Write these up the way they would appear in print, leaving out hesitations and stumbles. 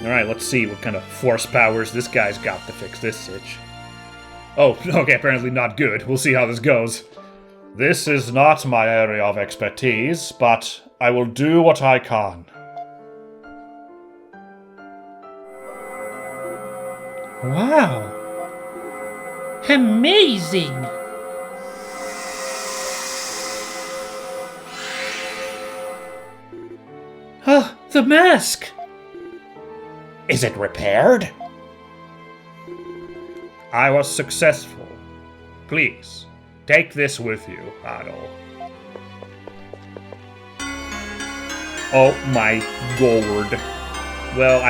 Alright, let's see what kind of force powers this guy's got to fix this sitch. Oh, okay, apparently not good. We'll see how this goes. This is not my area of expertise, but I will do what I can. Wow. Amazing! Ah, the mask! Is it repaired? I was successful. Please, take this with you, Adol. Oh my lord. Well,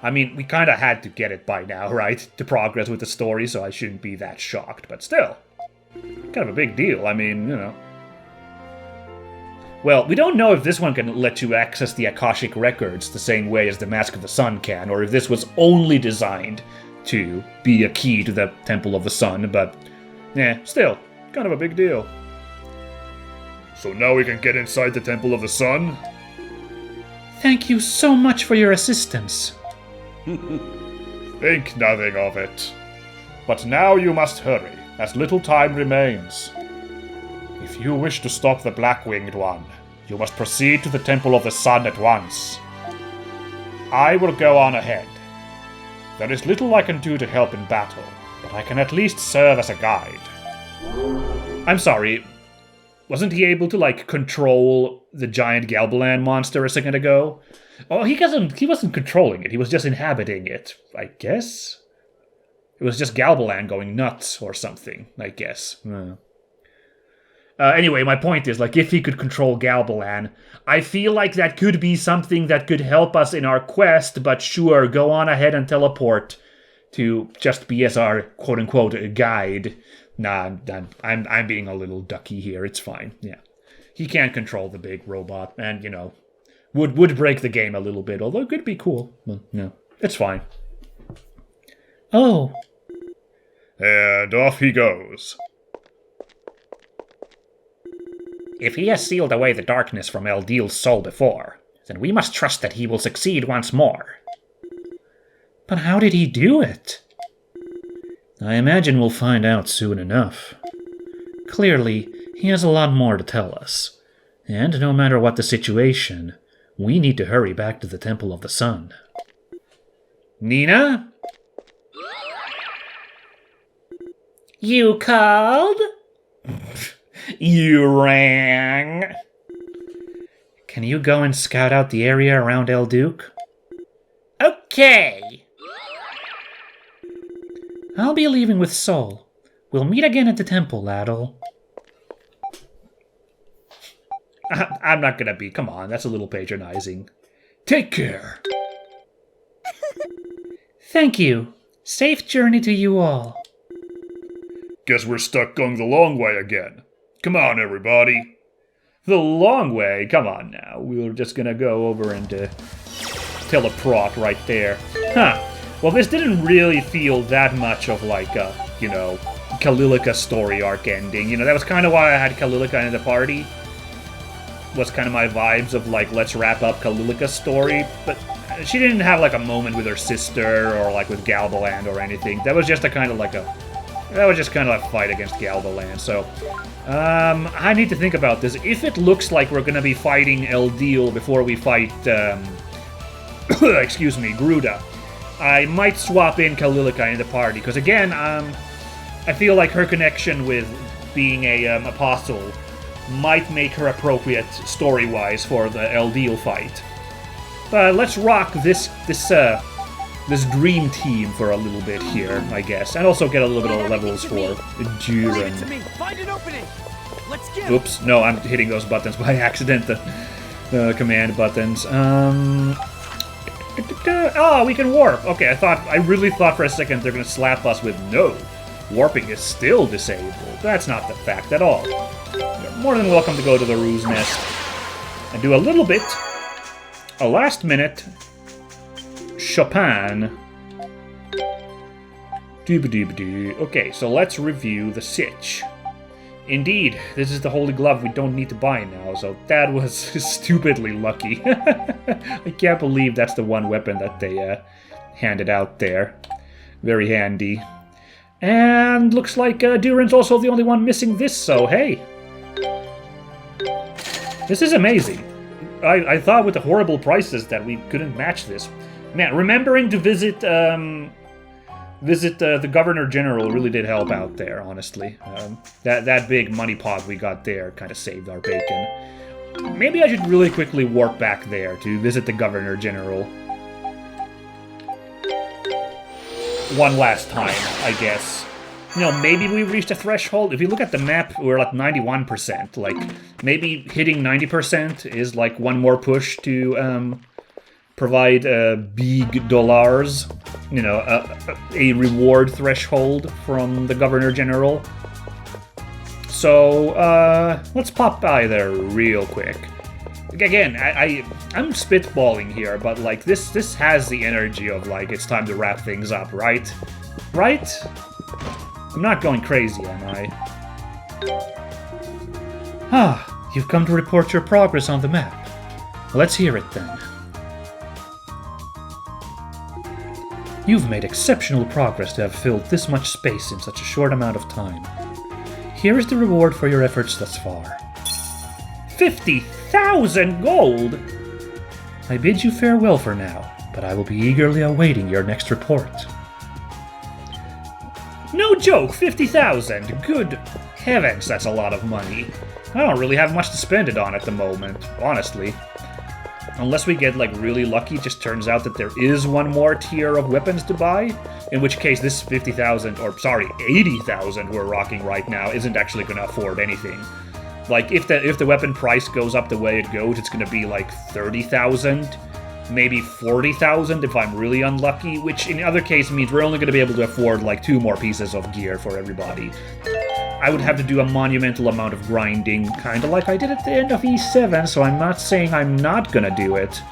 I mean, we kind of had to get it by now, right? To progress with the story, so I shouldn't be that shocked. But still, kind of a big deal. I mean, you know. Well, we don't know if this one can let you access the Akashic Records the same way as the Mask of the Sun can, or if this was only designed to be a key to the Temple of the Sun, but, yeah, still, kind of a big deal. So now we can get inside the Temple of the Sun? Thank you so much for your assistance. Think nothing of it. But now you must hurry, as little time remains. If you wish to stop the Black-Winged One, you must proceed to the Temple of the Sun at once. I will go on ahead. There is little I can do to help in battle, but I can at least serve as a guide. I'm sorry, wasn't he able to, like, control the giant Galbalan monster a second ago? Oh, he wasn't controlling it, he was just inhabiting it, I guess? It was just Galbalan going nuts or something, I guess. Anyway, my point is, like, if he could control Galbalan, I feel like that could be something that could help us in our quest, but sure, go on ahead and teleport to just be as our quote-unquote guide. Nah, I'm being a little ducky here, it's fine, yeah. He can't control the big robot, and, you know, would break the game a little bit, although it could be cool. But, no, it's fine. Oh. And off he goes. If he has sealed away the darkness from Eldeel's soul before, then we must trust that he will succeed once more. But how did he do it? I imagine we'll find out soon enough. Clearly, he has a lot more to tell us. And no matter what the situation, we need to hurry back to the Temple of the Sun. Nina? You called? You rang? Can you go and scout out the area around El Duke? Okay! I'll be leaving with Sol. We'll meet again at the temple, Adol. I'm not gonna be. Come on, that's a little patronizing. Take care. Thank you. Safe journey to you all. Guess we're stuck going the long way again. Come on, everybody. The long way? Come on now. We were just gonna go over and teleprot right there. Huh. Well, this didn't really feel that much of like a, you know, Kalilica story arc ending. You know, that was kind of why I had Kalilica in the party. Was kind of my vibes of like, let's wrap up Kalilica's story. But she didn't have like a moment with her sister or like with Galbaland or anything. That was just a kind of like a... That was just kind of a fight against Galbaland, so... I need to think about this. If it looks like we're gonna be fighting Eldeel before we fight, excuse me, Gruda, I might swap in Kalilica in the party, because again, I feel like her connection with being a apostle might make her appropriate story-wise for the Eldeel fight. But let's rock this dream team for a little bit here, I guess, and also get a little bit of levels for Duran. Oops, no, I'm hitting those buttons by accident, the command buttons. Oh, we can warp. Okay, I really thought for a second they're gonna slap us with no. Warping is still disabled. That's not the fact at all. You're more than welcome to go to the Ruse Nest and do a little bit, a last minute Chopin. Doobadooba-doo. Okay, so let's review the sitch. Indeed, this is the holy glove we don't need to buy now, so that was stupidly lucky. I can't believe that's the one weapon that they handed out there. Very handy. And looks like Duran's also the only one missing this, so hey. This is amazing. I thought with the horrible prices that we couldn't match this. Man, remembering to visit the Governor General really did help out there, honestly. That big money pot we got there kind of saved our bacon. Maybe I should really quickly warp back there to visit the Governor General. One last time, I guess. You know, maybe we reached a threshold. If you look at the map, we're at 91%. Like, maybe hitting 90% is like one more push to provide big dollars. You know, a reward threshold from the Governor General. So, let's pop by there real quick. Again, I'm spitballing here, but like this has the energy of like it's time to wrap things up, right? Right? I'm not going crazy, am I? Ah, you've come to report your progress on the map. Let's hear it then. You've made exceptional progress to have filled this much space in such a short amount of time. Here is the reward for your efforts thus far. 50,000 gold! I bid you farewell for now, but I will be eagerly awaiting your next report. No joke, 50,000. Good heavens, that's a lot of money. I don't really have much to spend it on at the moment, honestly. Unless we get, like, really lucky, it just turns out that there is one more tier of weapons to buy, in which case this 50,000, or sorry, 80,000 we're rocking right now isn't actually going to afford anything. Like, if the weapon price goes up the way it goes, it's going to be, like, 30,000, maybe 40,000 if I'm really unlucky, which in other case means we're only going to be able to afford, like, 2 more pieces of gear for everybody. I would have to do a monumental amount of grinding, kind of like I did at the end of E7, so I'm not saying I'm not gonna do it.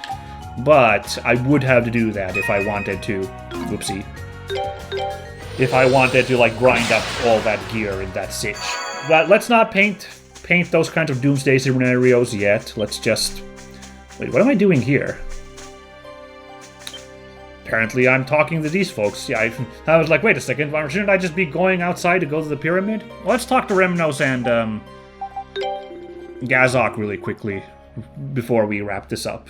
But I would have to do that if I wanted to. Whoopsie. If I wanted to, like, grind up all that gear in that sitch. But let's not paint those kinds of doomsday scenarios yet. Let's just... Wait, what am I doing here? Apparently I'm talking to these folks. Yeah, I was like, wait a second, shouldn't I just be going outside to go to the pyramid? Let's talk to Remnos and Gazok really quickly before we wrap this up.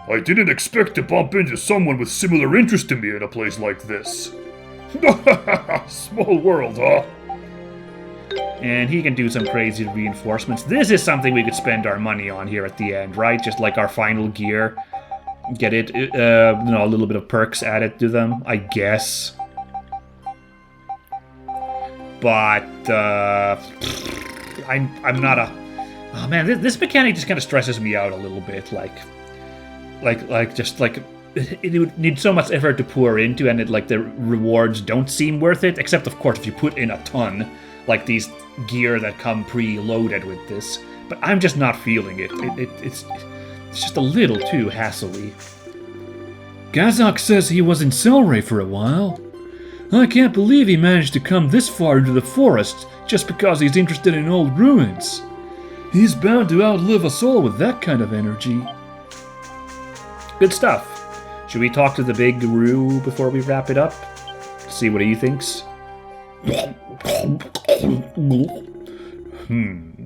I didn't expect to bump into someone with similar interest to me in a place like this. Small world, huh? And he can do some crazy reinforcements. This is something we could spend our money on here at the end, right? Just like our final gear. Get it, you know, a little bit of perks added to them, I guess. But, I'm not a... Oh man, this mechanic just kind of stresses me out a little bit, it would need so much effort to pour into, and the rewards don't seem worth it, except of course if you put in a ton, like these gear that come pre-loaded with this. But I'm just not feeling it. It's just a little too hassly. Gazok says he was in Selray for a while. I can't believe he managed to come this far into the forest just because he's interested in old ruins. He's bound to outlive us all with that kind of energy. Good stuff. Should we talk to the big guru before we wrap it up? See what he thinks?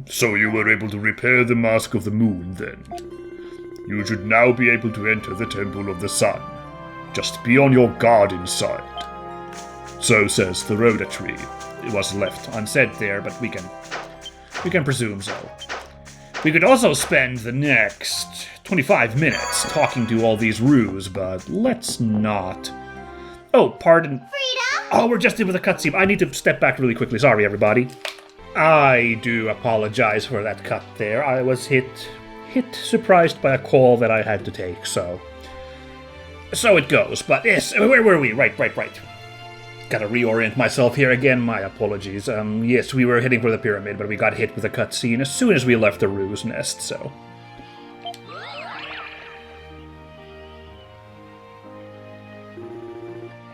So you were able to repair the Mask of the Moon, then? You should now be able to enter the Temple of the Sun. Just be on your guard inside. So says the Rhoda tree. It was left unsaid there, but we can presume so. We could also spend the next 25 minutes talking to all these roos, but let's not. Oh, pardon. Freedom? Oh, we're just in with a cutscene. I need to step back really quickly. Sorry, everybody. I do apologize for that cut there. I was hit surprised by a call that I had to take, so it goes. But yes, where were we? Right. Gotta reorient myself here again, my apologies. Yes, we were heading for the pyramid, but we got hit with a cutscene as soon as we left the roo's nest, so...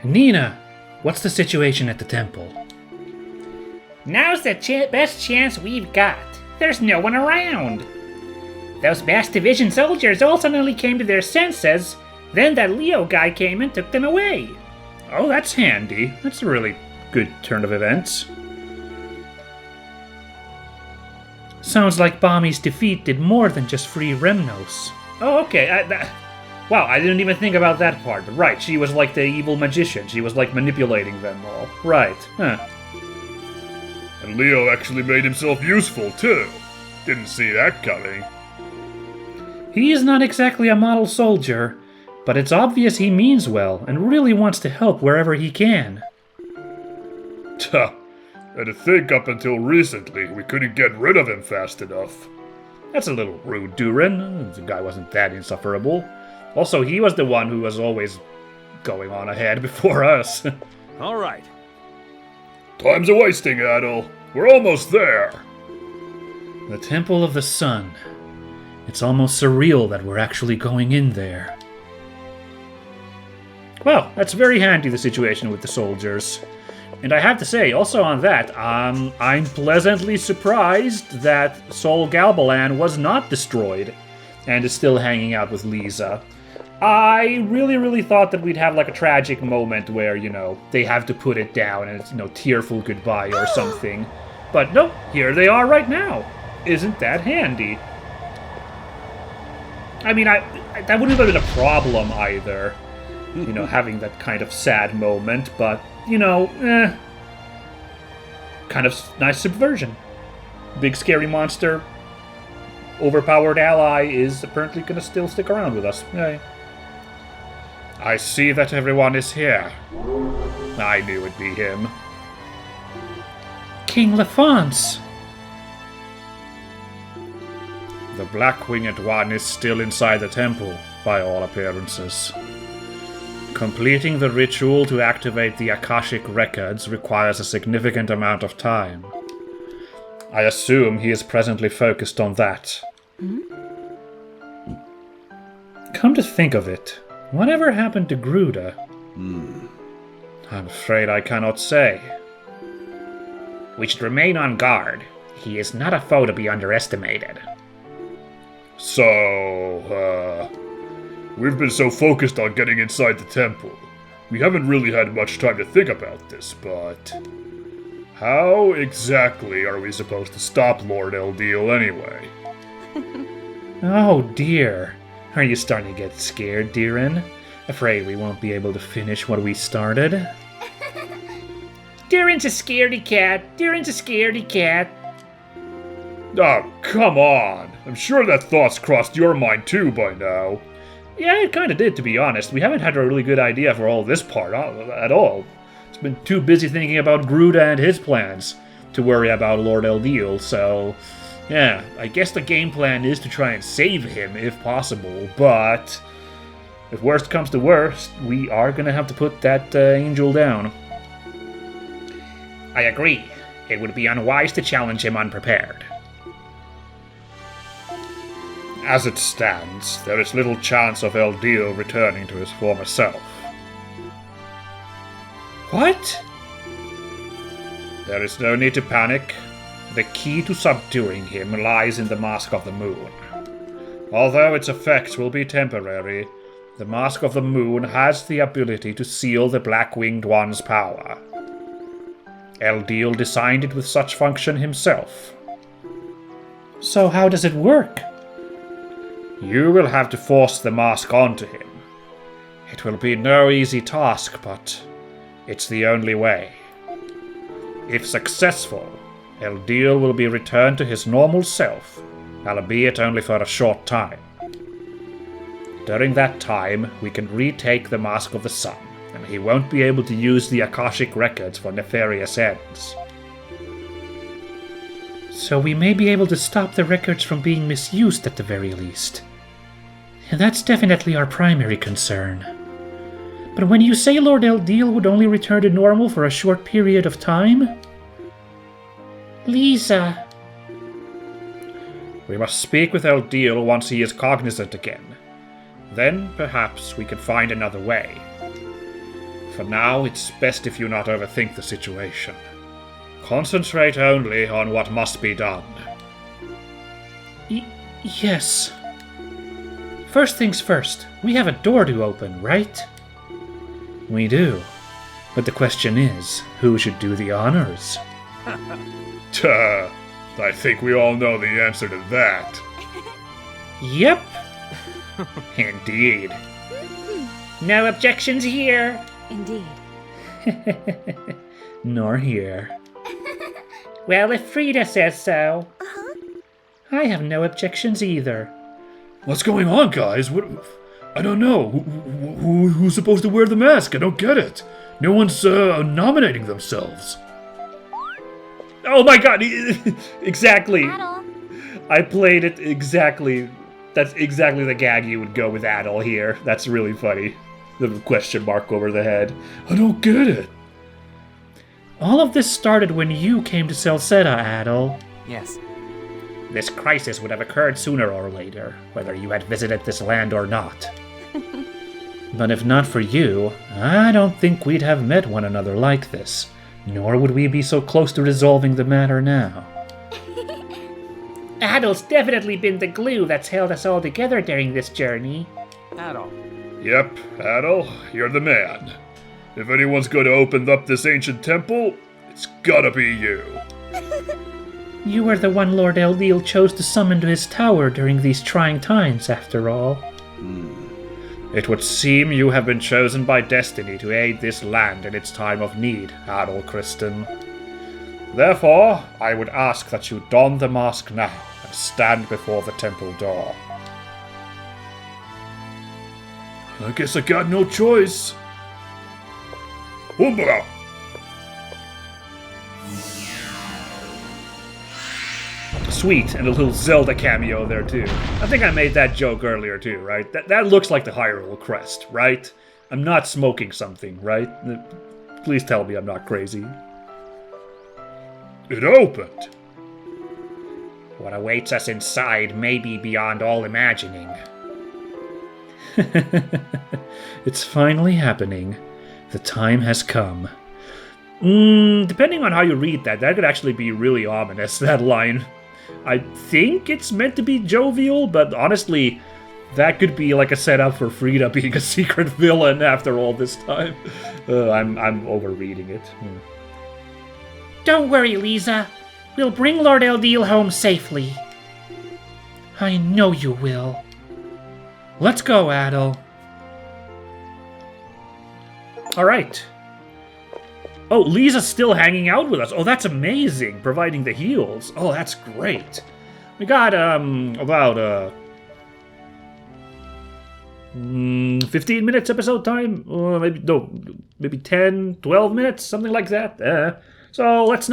Nina, what's the situation at the temple? Now's the best chance we've got. There's no one around. Those Bass Division soldiers all suddenly came to their senses. Then that Leo guy came and took them away. Oh, that's handy. That's a really good turn of events. Sounds like Bami's defeat did more than just free Remnos. Oh, okay. Wow, I didn't even think about that part. Right, she was like the evil magician. She was like manipulating them all. Right, huh. And Leo actually made himself useful, too. Didn't see that coming. He is not exactly a model soldier, but it's obvious he means well and really wants to help wherever he can. Tuh. And to think up until recently, we couldn't get rid of him fast enough. That's a little rude, Durin. The guy wasn't that insufferable. Also, he was the one who was always going on ahead before us. All right. Time's a-wasting, Adol. We're almost there. The Temple of the Sun. It's almost surreal that we're actually going in there. Well, that's very handy, the situation with the soldiers. And I have to say, also on that, I'm pleasantly surprised that Sol Galbalan was not destroyed and is still hanging out with Lisa. I really thought that we'd have like a tragic moment where, they have to put it down and it's, tearful goodbye or something. But no, here they are right now. Isn't that handy? I mean, that wouldn't have been a problem either, having that kind of sad moment, but, kind of nice subversion. Big scary monster, overpowered ally is apparently going to still stick around with us. Yay. I see that everyone is here. I knew it'd be him. King Lefance! The Black-Winged One is still inside the temple, by all appearances. Completing the ritual to activate the Akashic records requires a significant amount of time. I assume he is presently focused on that. Come to think of it, whatever happened to Gruda? I'm afraid I cannot say. We should remain on guard. He is not a foe to be underestimated. So, we've been so focused on getting inside the temple. We haven't really had much time to think about this, but how exactly are we supposed to stop Lord Eldeel anyway? Oh dear. Are you starting to get scared, Deerin? Afraid we won't be able to finish what we started? Deerin's a scaredy cat. Deerin's a scaredy cat. Oh, come on! I'm sure that thought's crossed your mind too by now. Yeah, it kind of did, to be honest. We haven't had a really good idea for all this part at all. It's been too busy thinking about Gruda and his plans to worry about Lord Eldeel, so yeah, I guess the game plan is to try and save him if possible, but if worst comes to worst, we are going to have to put that angel down. I agree. It would be unwise to challenge him unprepared. As it stands, there is little chance of Eldeel returning to his former self. What? There is no need to panic. The key to subduing him lies in the Mask of the Moon. Although its effects will be temporary, the Mask of the Moon has the ability to seal the Black-Winged One's power. Eldeel designed it with such function himself. So how does it work? You will have to force the mask onto him. It will be no easy task, but it's the only way. If successful, Eldeel will be returned to his normal self, albeit only for a short time. During that time, we can retake the Mask of the Sun, and he won't be able to use the Akashic records for nefarious ends. So we may be able to stop the records from being misused at the very least. And that's definitely our primary concern. But when you say Lord Eldeel would only return to normal for a short period of time? Lisa... We must speak with Eldeel once he is cognizant again. Then, perhaps, we can find another way. For now, it's best if you not overthink the situation. Concentrate only on what must be done. Yes. First things first, we have a door to open, right? We do. But the question is, who should do the honors? I think we all know the answer to that. Yep. Indeed. No objections here. Indeed. Nor here. Well, if Frida says so. I have no objections either. What's going on, guys? I don't know. Who's supposed to wear the mask? I don't get it. No one's nominating themselves. Oh my god, exactly. Adel. I played it exactly. That's exactly the gag you would go with Adel here. That's really funny. The question mark over the head. I don't get it. All of this started when you came to Celceta, Adel. Yes. This crisis would have occurred sooner or later, whether you had visited this land or not. But if not for you, I don't think we'd have met one another like this, nor would we be so close to resolving the matter now. Adel's definitely been the glue that's held us all together during this journey. Adel. Yep, Adel, you're the man. If anyone's going to open up this ancient temple, it's gotta be you. You were the one Lord Eldeel chose to summon to his tower during these trying times, after all. It would seem you have been chosen by destiny to aid this land in its time of need, Adel Christen. Therefore, I would ask that you don the mask now and stand before the temple door. I guess I got no choice. Umbra! Sweet, and a little Zelda cameo there too. I think I made that joke earlier too, right? That looks like the Hyrule crest, right? I'm not smoking something, right? Please tell me I'm not crazy. It opened. What awaits us inside may be beyond all imagining. It's finally happening. The time has come. Depending on how you read that could actually be really ominous, that line. I think it's meant to be jovial, but honestly, that could be like a setup for Frida being a secret villain after all this time. I'm overreading it. Don't worry, Lisa. We'll bring Lord Eldeel home safely. I know you will. Let's go, Adel. Alright. Oh, Lisa's still hanging out with us. Oh, that's amazing, providing the heals. Oh, that's great. We got, about, 15 minutes episode time? Maybe 10, 12 minutes, something like that. So let's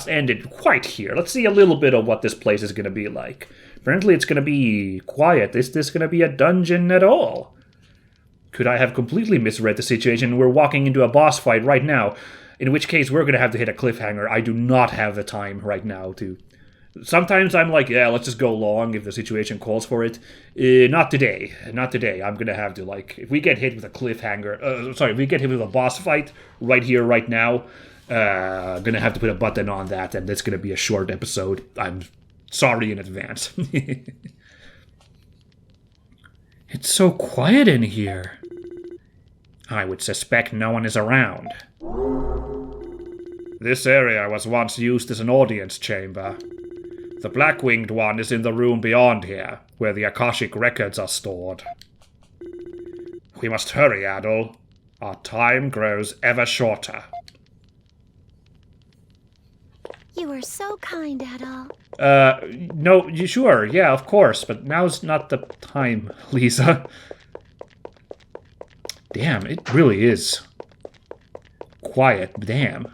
end it quite here. Let's see a little bit of what this place is going to be like. Apparently it's going to be quiet. Is this going to be a dungeon at all? Could I have completely misread the situation? We're walking into a boss fight right now, in which case we're going to have to hit a cliffhanger. I do not have the time right now to... Sometimes I'm like, yeah, let's just go long if the situation calls for it. Not today. Not today. I'm going to have to, like, if we get hit with a cliffhanger... if we get hit with a boss fight right here, right now, I'm going to have to put a button on that, and it's going to be a short episode. I'm sorry in advance. It's so quiet in here. I would suspect no one is around. This area was once used as an audience chamber. The black-winged one is in the room beyond here, where the Akashic records are stored. We must hurry, Adel. Our time grows ever shorter. You are so kind, Adel. No, sure, yeah, of course, but now's not the time, Lisa. Damn, it really is quiet. Damn,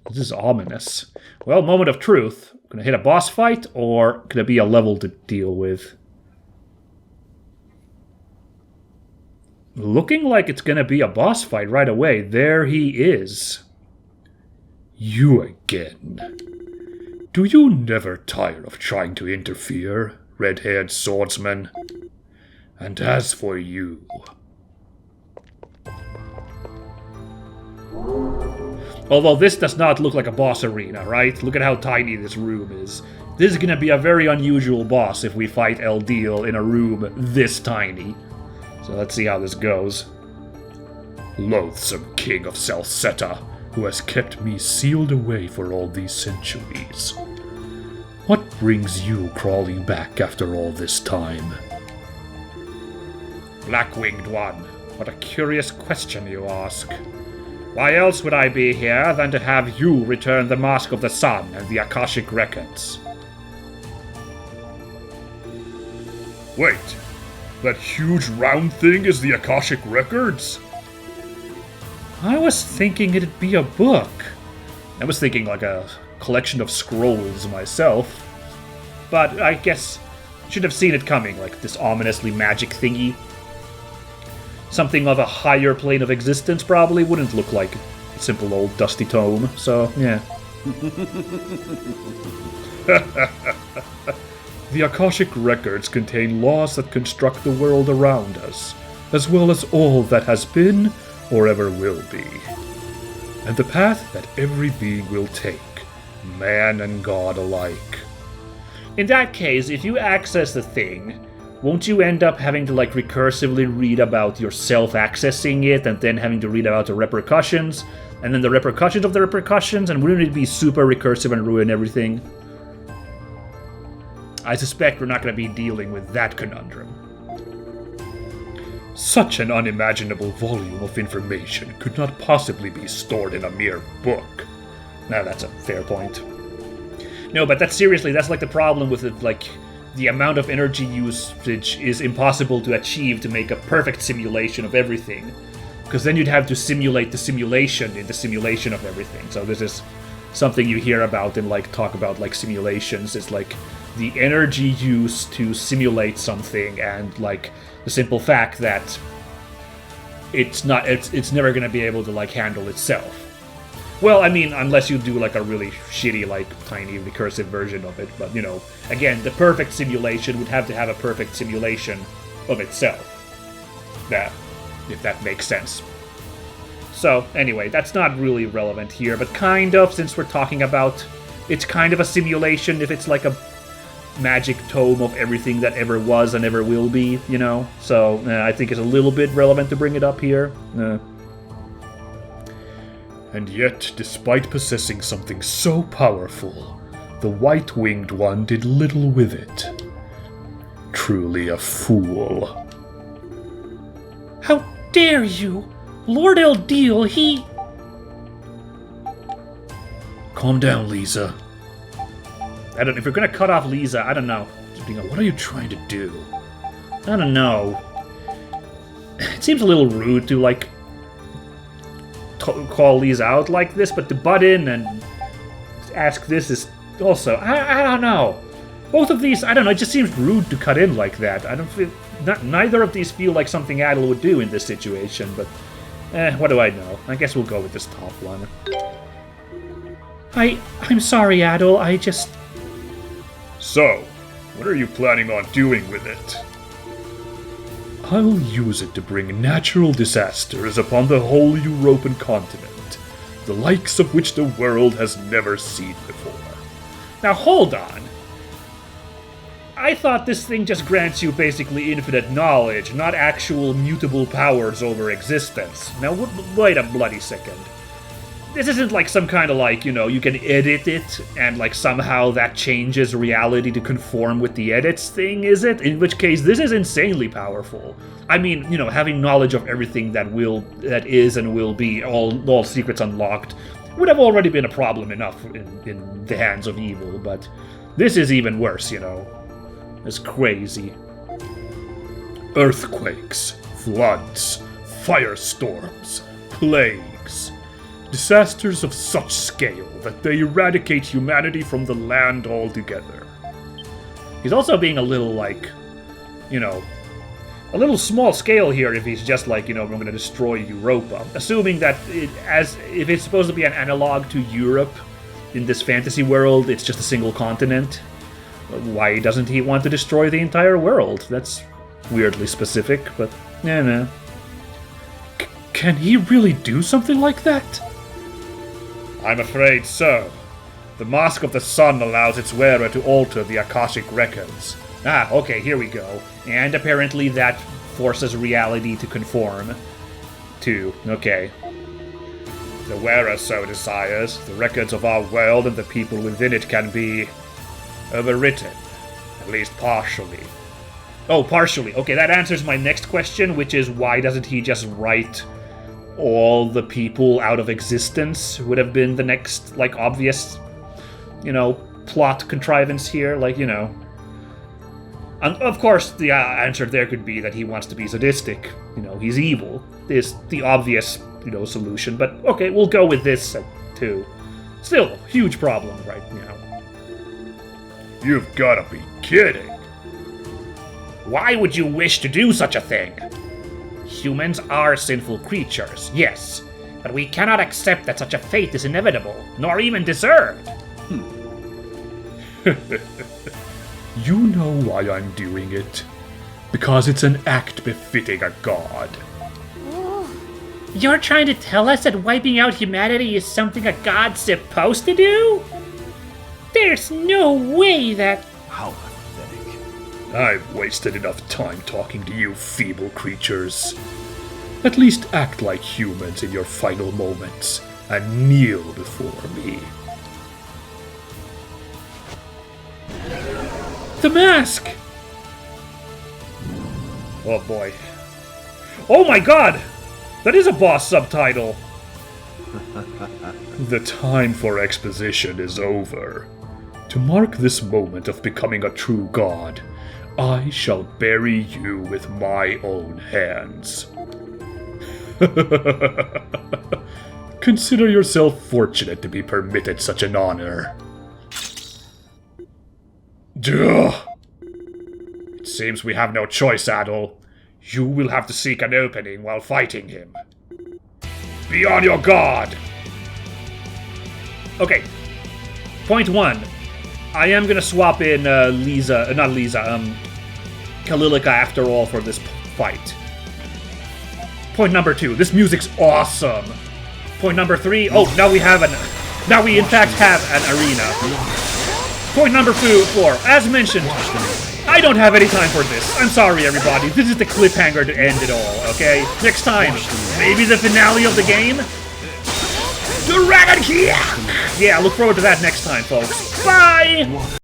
this is ominous. Well, moment of truth. Gonna hit a boss fight, or could it be a level to deal with? Looking like it's gonna be a boss fight right away. There he is. You again. Do you never tire of trying to interfere, red-haired swordsman? And as for you... Although this does not look like a boss arena, right? Look at how tiny this room is. This is gonna be a very unusual boss if we fight Eldeel in a room this tiny. So let's see how this goes. Loathsome king of Celceta, who has kept me sealed away for all these centuries. What brings you crawling back after all this time? Black-winged one, what a curious question you ask. Why else would I be here than to have you return the Mask of the Sun and the Akashic Records? Wait, that huge round thing is the Akashic Records? I was thinking it'd be a book. I was thinking like a collection of scrolls myself. But I guess should have seen it coming, like this ominously magic thingy. Something of a higher plane of existence probably wouldn't look like a simple old dusty tome, so yeah. The Akashic Records contain laws that construct the world around us, as well as all that has been or ever will be, and the path that every being will take, man and god alike. In that case, if you access the thing, won't you end up having to like recursively read about yourself accessing it and then having to read about the repercussions, and then the repercussions of the repercussions, and wouldn't it be super recursive and ruin everything? I suspect we're not going to be dealing with that conundrum. Such an unimaginable volume of information could not possibly be stored in a mere book. Now that's a fair point. No, but that's seriously, that's like the problem with it, like, the amount of energy usage is impossible to achieve to make a perfect simulation of everything. Because then you'd have to simulate the simulation in the simulation of everything. So this is something you hear about and like talk about like simulations. It's like the energy used to simulate something and like the simple fact that it's never going to be able to like handle itself. Well, I mean, unless you do like a really shitty, like tiny recursive version of it. But you know, again, the perfect simulation would have to have a perfect simulation of itself. Yeah, if that makes sense. So anyway, that's not really relevant here, but kind of, since we're talking about it's kind of a simulation if it's like a magic tome of everything that ever was and ever will be, you know? So I think it's a little bit relevant to bring it up here. And yet, despite possessing something so powerful, the white-winged one did little with it. Truly a fool. How dare you! Lord Eldeel, he... Calm down, Lisa. I don't. If you're gonna cut off Lisa, I don't know. What are you trying to do? I don't know. It seems a little rude to, like, call Lisa out like this, but to butt in and ask this is also... I don't know. Both of these, I don't know, it just seems rude to cut in like that. I don't feel... neither of these feel like something Adel would do in this situation, but... what do I know? I guess we'll go with this top one. I'm sorry, Adel, I just... So, what are you planning on doing with it? I'll use it to bring natural disasters upon the whole European continent, the likes of which the world has never seen before. Now hold on. I thought this thing just grants you basically infinite knowledge, not actual mutable powers over existence. Now wait a bloody second. This isn't like some kind of like, you know, you can edit it and like somehow that changes reality to conform with the edits thing, is it? In which case, this is insanely powerful. I mean, you know, having knowledge of everything that is and will be, all secrets unlocked, would have already been a problem enough in the hands of evil, but this is even worse, you know. It's crazy. Earthquakes, floods, firestorms, plagues. Disasters of such scale that they eradicate humanity from the land altogether. He's also being a little, like, you know, a little small scale here if he's just like, you know, I'm going to destroy Europa. Assuming that if it's supposed to be an analog to Europe in this fantasy world, it's just a single continent. Why doesn't he want to destroy the entire world? That's weirdly specific, but no. Can he really do something like that? I'm afraid so. The Mask of the Sun allows its wearer to alter the Akashic records. Ah, okay, here we go. And apparently that forces reality to conform to, okay. The wearer so desires, the records of our world and the people within it can be overwritten, at least partially. Oh, partially. Okay, that answers my next question, which is why doesn't he just write all the people out of existence? Would have been the next, like, obvious, plot contrivance here, And of course, the answer there could be that he wants to be sadistic. He's evil. Is the obvious, solution. But okay, we'll go with this too. Still, huge problem, right? You've gotta be kidding. Why would you wish to do such a thing? Humans are sinful creatures, yes, but we cannot accept that such a fate is inevitable, nor even deserved. You know why I'm doing it. Because it's an act befitting a god. You're trying to tell us that wiping out humanity is something a god's supposed to do? There's no way that... How pathetic. I've wasted enough time talking to you feeble creatures. At least act like humans in your final moments and kneel before me. The mask! Oh boy. Oh my god! That is a boss subtitle! The time for exposition is over. To mark this moment of becoming a true god, I shall bury you with my own hands. Consider yourself fortunate to be permitted such an honor. Duh. It seems we have no choice, Adol. You will have to seek an opening while fighting him. Be on your guard! Okay. Point 1. I am gonna swap in Kalilika after all for this fight. Point number 2. This music's awesome. Point number 3. Oh, now we in fact have an arena. Point number 4. As mentioned, I don't have any time for this. I'm sorry, everybody. This is the cliffhanger to end it all, okay? Next time, maybe the finale of the game? Dragon King! Yeah, look forward to that next time, folks. Bye!